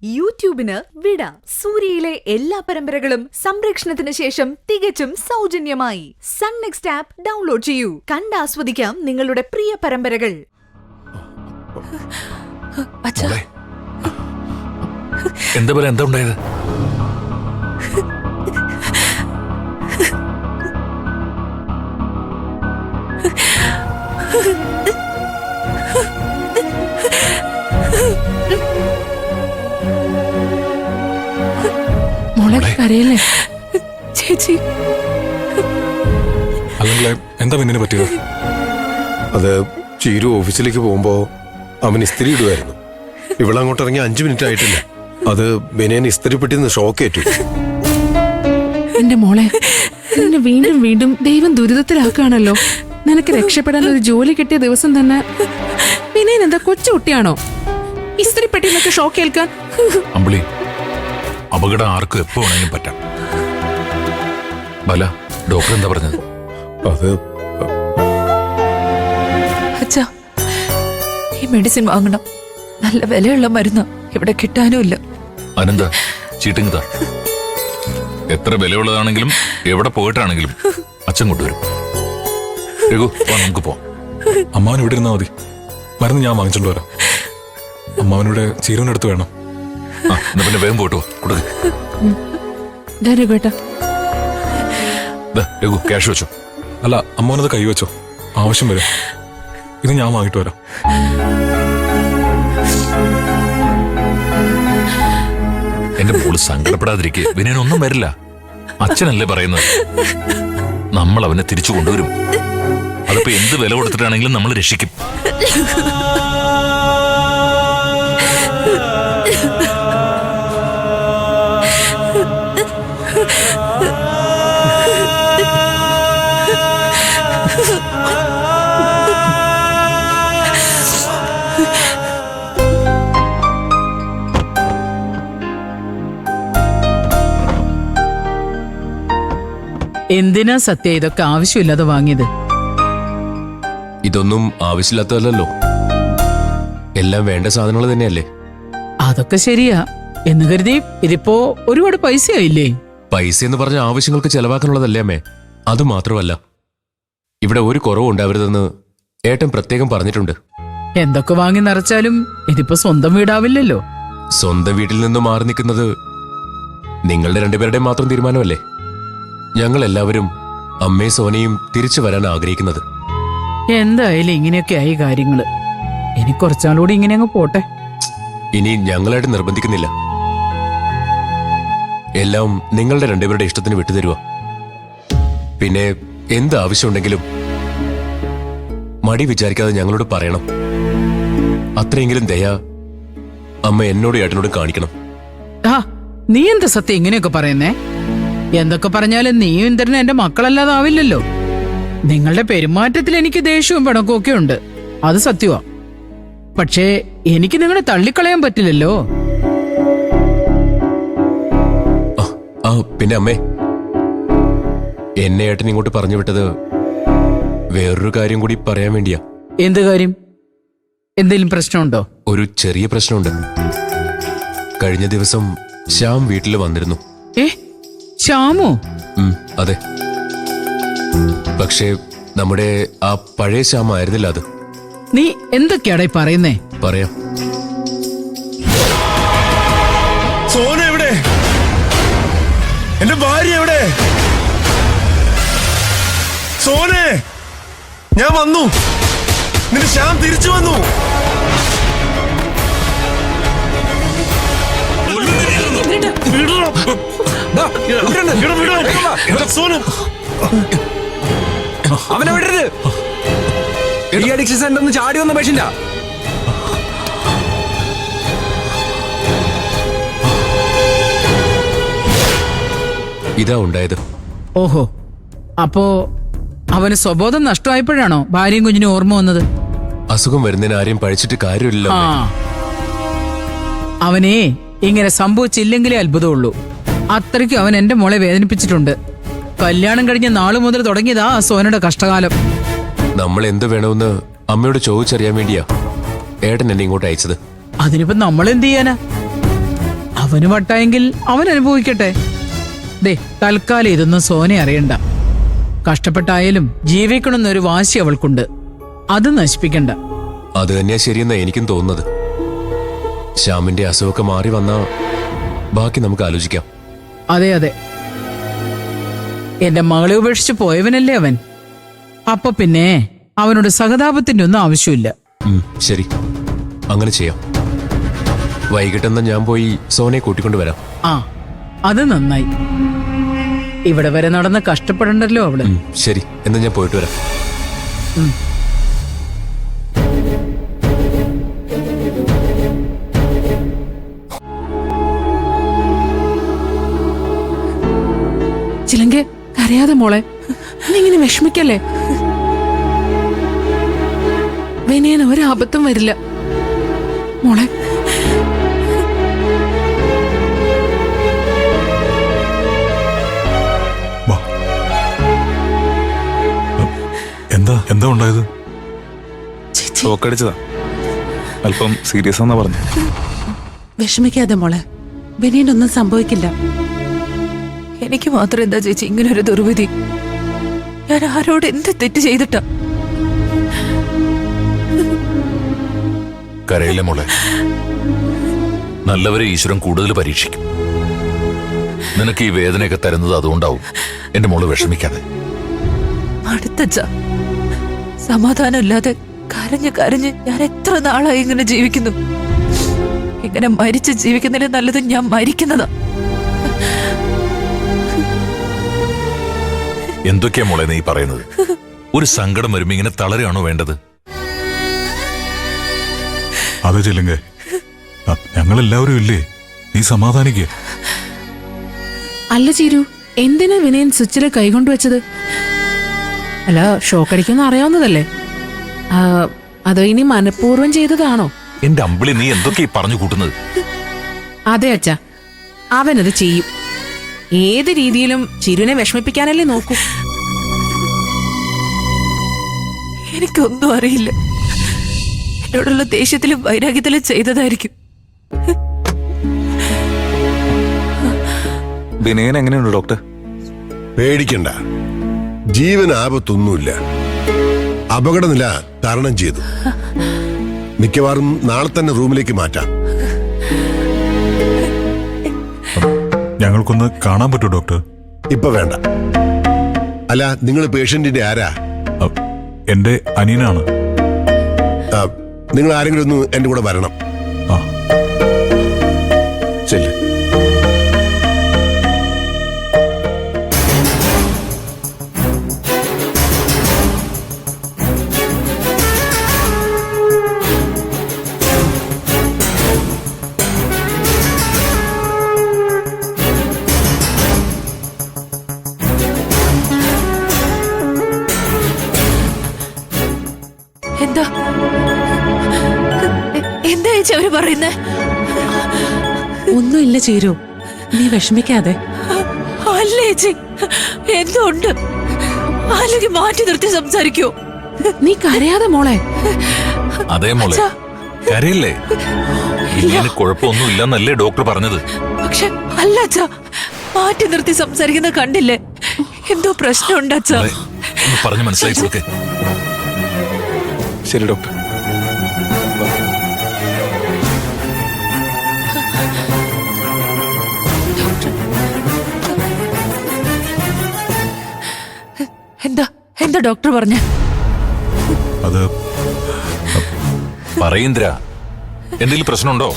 യൂട്യൂബിന് വിട. സൂര്യയിലെ എല്ലാ പരമ്പരകളും സംരക്ഷണത്തിന് ശേഷം തികച്ചും സൗജന്യമായി സൺ നെക്സ്റ്റ് ആപ്പ് ഡൗൺലോഡ് ചെയ്യൂ. കണ്ടാസ്വദിക്കാം നിങ്ങളുടെ പ്രിയ പരമ്പരകൾ. എന്താ പോലെ എന്താ ഉണ്ടായത്? മോളെ കരയല്ലേ ചേച്ചി? അല്ലെങ്കിൽ എന്താ പിന്നിന് പറ്റിയത്? അത് ചീരു ഓഫീസിലേക്ക് പോകുമ്പോ അവൻ ഇസ്തിരി ഇടുമായിരുന്നു. ഇവളങ്ങോട്ട് ഇറങ്ങി 5 മിനിറ്റ് ആയിട്ടില്ല. അത് ബനിയൻ ഇസ്തിരിപ്പെട്ടിന്ന് ഷോക്കേറ്റു. എന്റെ മോളെ, നിന്നെ വീണ്ടും വീണ്ടും ദൈവം ദുരിതത്തിലാക്കുകയാണല്ലോ. നിനക്ക് രക്ഷപ്പെടാൻ ഒരു ജോലി കിട്ടിയ ദിവസം തന്നെ വിനയൻ എന്താ കൊച്ചുകുട്ടിയാണോ? ഇസ്തിരിപ്പെട്ടിന്നൊക്കെ ഷോക്ക് ഏൽക്കാൻ? അമ്പിളി, അപകടം ആർക്കും എപ്പോ വേണമെങ്കിലും പറ്റാം. ബല, ഡോക്ടർ എന്താ പറഞ്ഞത്? അത് അച്ഛാ, ഈ മെഡിസിൻ വാങ്ങണം. നല്ല വിലയുള്ള മരുന്ന് ഇവിടെ കിട്ടാനുമില്ല. അനന്ത, ചീട്ടിങ് താ. എത്ര വിലയുള്ളതാണെങ്കിലും എവിടെ പോയിട്ടാണെങ്കിലും അച്ഛൻ കൊണ്ടുവരും. രഘു, നമുക്ക് പോവാം. അമ്മാവൻ ഇവിടെ ഇരുന്നാ മതി. മരുന്ന് ഞാൻ വാങ്ങിച്ചോണ്ട് വരാം. അമ്മാവനിവിടെ ചീരുവിന്റെ അടുത്ത് വേണം. എന്നാ പിന്നെ വേഗം പോട്ടോ. കൊടുക്ക. രഘു, ക്യാഷ് വെച്ചോ. അല്ല, അമ്മാവനത് കൈവച്ചോ, ആവശ്യം വരും. ഇത് ഞാൻ വാങ്ങിട്ട് വരാം. എന്റെ മോള് സങ്കടപ്പെടാതിരിക്കെ. വിനയനൊന്നും വരില്ല. അച്ഛനല്ലേ പറയുന്നത്. നമ്മൾ അവനെ തിരിച്ചു കൊണ്ടുവരും. അതിപ്പോ എന്ത് വില കൊടുത്തിട്ടാണെങ്കിലും നമ്മൾ രക്ഷിക്കും. എന്തിനാ സത്യ ഇതൊക്കെ ആവശ്യമില്ലാതെ വാങ്ങിയത്? ഇതൊന്നും ആവശ്യമില്ലാത്തതല്ലോ. എല്ലാം വേണ്ട സാധനങ്ങൾ തന്നെയല്ലേ. അതൊക്കെ ശരിയാ. എന്ന് കരുതി ഇതിപ്പോ ഒരുപാട് പൈസയായില്ലേ? പൈസ എന്ന് പറഞ്ഞ ആവശ്യങ്ങൾക്ക് ചെലവാക്കാനുള്ളതല്ലേ അമ്മേ. അതുമാത്രമല്ല, ഇവിടെ ഒരു കുറവും ഉണ്ടാവരുതെന്ന് ഏട്ടൻ പ്രത്യേകം പറഞ്ഞിട്ടുണ്ട്. എന്തൊക്കെ വാങ്ങി നിറച്ചാലും ഇതിപ്പോ സ്വന്തം വീടാവില്ലല്ലോ. സ്വന്തം വീട്ടിൽ നിന്ന് മാറി നിൽക്കുന്നത് നിങ്ങളുടെ രണ്ടുപേരുടെയും മാത്രം തീരുമാനമല്ലേ. ഞങ്ങൾ എല്ലാവരും അമ്മയും സോനയും തിരിച്ചു വരാൻ ആഗ്രഹിക്കുന്നത്. എന്തായാലും ഇങ്ങനെയൊക്കെ ആയി കാര്യങ്ങള്. ഇനി കുറച്ചാളൂടി ഇങ്ങനെ അങ്ങ് പോട്ടെ. ഇനി ഞങ്ങളായിട്ട് നിർബന്ധിക്കുന്നില്ല. എല്ലാം നിങ്ങളുടെ രണ്ടുപേരുടെ ഇഷ്ടത്തിന് വിട്ടുതരുക. പിന്നെ എന്ത് ആവശ്യമുണ്ടെങ്കിലും മടി വിചാരിക്കാതെ ഞങ്ങളോട് പറയണം. അത്രയെങ്കിലും ദയ അമ്മ എന്നോടും ഏട്ടനോടും കാണിക്കണം. ആ, നീ എന്താ സത്യം ഇങ്ങനെയൊക്കെ പറയുന്നേ? എന്തൊക്കെ പറഞ്ഞാലും നീയും ഇന്ദ്രനും എന്റെ മക്കളല്ലാതെ ആവില്ലല്ലോ. നിങ്ങളുടെ പെരുമാറ്റത്തിൽ എനിക്ക് ദേഷ്യവും പിണക്കവും ഒക്കെ ഉണ്ട്, അത് സത്യമാ. പക്ഷേ എനിക്ക് നിങ്ങളെ തള്ളിക്കളയാൻ പറ്റില്ലല്ലോ. പിന്നെ അമ്മേ, എന്നെ ഏട്ടൻ ഇങ്ങോട്ട് പറഞ്ഞു വിട്ടത് വേറൊരു കാര്യം കൂടി പറയാൻ വേണ്ടിയാ. എന്ത് കാര്യം? എന്തെങ്കിലും പ്രശ്നമുണ്ടോ? ഒരു ചെറിയ പ്രശ്നമുണ്ട്. കഴിഞ്ഞ ദിവസം ശ്യാം വീട്ടിൽ വന്നിരുന്നു. ശ്യാമോ? അതെ. പക്ഷേ നമ്മുടെ ആ പഴയ ശ്യാം ആയിരുന്നില്ല അത്. നീ എന്തൊക്കെയാടാ പറയുന്നേ? പറയാം. സോന എവിടെ? എന്റെ ഭാര്യ എവിടെ? സോനെ, ഞാൻ വന്നു. നിന്റെ ശ്യാം തിരിച്ചു വന്നു. അവനെ വിടരുത്. അഡിക്ഷൻ സെന്ററിൽ ചാടി വന്ന പേഷ്യന്റാ. ഇതാ ഉണ്ടായത്. ഓഹോ, അപ്പോ അവന് സ്വബോധം നഷ്ടമായപ്പോഴാണോ ഭാര്യയും കുഞ്ഞിനും ഓർമ്മ വന്നത്? അസുഖം വരുന്നതിന് ആരെയും പഴിച്ചിട്ട് കാര്യമില്ലല്ലോ. അവനെ ഇങ്ങനെ സംഭവിച്ചില്ലെങ്കിലേ അത്ഭുതമുള്ളൂ. അത്രയ്ക്കും അവൻ എന്റെ മോളെ വേദനിപ്പിച്ചിട്ടുണ്ട്. കല്യാണം കഴിഞ്ഞ നാളു മുതൽ തുടങ്ങിയതാ സോനയുടെ കഷ്ടകാലം. നമ്മൾ എന്ത് വേണമെന്ന് അമ്മയോട് ചോദിച്ചറിയാൻ വേണ്ടിയാ ഏട്ടൻ എന്നെ ഇങ്ങോട്ട് അയച്ചത്. അതിനിപ്പോ നമ്മൾ എന്ത് ചെയ്യാനാ? അവന് വട്ടായെങ്കിൽ അവൻ അനുഭവിക്കട്ടെ. ദേ തൽക്കാലം ഇതൊന്നും സോനെ അറിയണ്ട. കഷ്ടപ്പെട്ടായാലും ജീവിക്കണമെന്നൊരു വാശി അവൾക്കുണ്ട്. അത് നശിപ്പിക്കണ്ട. അത് തന്നെയാ ശരിയെന്നാ എനിക്കും തോന്നുന്നത്. ശ്യാമിന്റെ അസുഖമൊക്കെ മാറി വന്നാ ബാക്കി നമുക്ക് ആലോചിക്കാം. അതെ അതെ, എന്റെ മകളെ ഉപേക്ഷിച്ച് പോയവനല്ലേ അവൻ. അപ്പൊ പിന്നെ അവനോട് സഹതാപത്തിന്റെ ഒന്നും ആവശ്യമില്ല. ശരി, അങ്ങനെ ചെയ്യാം. വൈകിട്ടെന്നാ ഞാൻ പോയി സോനയെ കൂട്ടിക്കൊണ്ടുവരാം. ആ, അത് നന്നായി. ഇവിടെ വരെ നടന്ന് കഷ്ടപ്പെടണ്ടല്ലോ അവള്. ശരി, എന്നാ ഞാൻ പോയിട്ട് വരാം. ചിലങ്ക കരയാതെ മോളെ, നീ ഇങ്ങനെ വിഷമിക്കല്ലേ. വിനയന് ഒരു അബദ്ധം വരില്ല മോളെ. എന്താ ഉണ്ടായത്? ഷോക്കടിച്ചതാ. അല്പം സീരിയസ് എന്നാ പറഞ്ഞു. വിഷമിക്കാതെ മോളെ, വിനയനൊന്നും സംഭവിക്കില്ല. എനിക്ക് മാത്രം എന്താ ചേച്ചി ഇങ്ങനെ ഒരു ദുർവിധി? ഞാൻ ആരോട് എന്ത് തെറ്റ് ചെയ്തിട്ടാ? കരയില്ല മോളെ, നല്ലവരെ ഈശ്വരൻ കൂടുതൽ പരീക്ഷിക്കും. നിനക്ക് ഈ വേദനയൊക്കെ തരുന്നത് അതുകൊണ്ടാവും. എന്റെ മോള് വിഷമിക്കാതെ. അടുത്തച്ഛ, സമാധാനമില്ലാതെ കരഞ്ഞ് കരഞ്ഞ് ഞാൻ എത്ര നാളായി ഇങ്ങനെ ജീവിക്കുന്നു. ഇങ്ങനെ മരിച്ച് ജീവിക്കുന്നതിന് നല്ലത് ഞാൻ മരിക്കുന്നതാ. എന്തൊക്കെയാ മോളെ നീ പറയുന്നത്? ഒരു സങ്കടം വരുമ്പോ ഇങ്ങനെ തളരുകയാണോ വേണ്ടത്? അതെ ചെല്ലുങ്ക, ഞങ്ങളെല്ലാവരും ഇല്ലേ, നീ സമാധാനിക്കേ. അല്ല ചീരു, എന്തിനാ വിനയൻ സ്വിച്ചില് കൈകൊണ്ടുവച്ചത്? അല്ല, ഷോക്കടിക്കുന്ന അറിയാവുന്നതല്ലേ. അതോ ഇനി മനഃപൂർവ്വം ചെയ്തതാണോ? എന്റെ അമ്പിളി, നീ എന്തൊക്കെയാ പറഞ്ഞു കൂട്ടുന്നത്? അതെ അച്ഛാ, അവനത് ചെയ്യും. ഏത് രീതിയിലും ചിരുവിനെ വിഷമിപ്പിക്കാനല്ലേ നോക്കൂ. എനിക്കൊന്നും അറിയില്ല. എന്നോടുള്ള ദേഷ്യത്തിലും വൈരാഗ്യത്തിലും ചെയ്തതായിരിക്കും. വിനയൻ എങ്ങനെയുണ്ട് ഡോക്ടർ? പേടിക്കണ്ട, ജീവൻ ആപത്തൊന്നുമില്ല. അപകടനില തരണം ചെയ്തു. മിക്കവാറും നാളെ തന്നെ റൂമിലേക്ക് മാറ്റാം. ഞങ്ങൾക്കൊന്ന് കാണാൻ പറ്റുമോ ഡോക്ടർ? ഇപ്പൊ വേണ്ട. അല്ല, നിങ്ങൾ പേഷ്യന്റിന്റെ ആരാ? എന്റെ അനിയനാണ്. നിങ്ങൾ ആരെങ്കിലും ഒന്ന് എന്റെ കൂടെ വരണം. ആ ചെല്ല്. എന്താ എന്താ ചേച്ചി അവര് പറയുന്നേ? ഒന്നുമില്ല ചീരു, നീ വിഷമിക്കാതെ. അല്ല ചേച്ചി, എന്തുണ്ട്? അല്ലെങ്കിൽ മാറ്റി നിർത്തി സംസാരിക്കോ? നീ കരയാതെ മോളെ. അതേ മോളെ, കരയില്ലേ? ഇങ്ങനെ കുഴപ്പമൊന്നും ഇല്ലെന്നല്ലേ ഡോക്ടർ പറഞ്ഞത്? പക്ഷെ അല്ല അച്ഛാ, മാറ്റി നിർത്തി സംസാരിക്കുന്ന കണ്ടില്ലേ? എന്തോ പ്രശ്നമുണ്ട് അച്ഛാ. ഒന്ന് പറഞ്ഞ് മനസ്സിലാക്കി കൊടുക്കേ. ശരി ഡോക്ടർ. എന്താ എന്താ ഡോക്ടർ പറഞ്ഞ? അത് പറയിന്ദ്ര, എന്തെങ്കിലും പ്രശ്നമുണ്ടോ?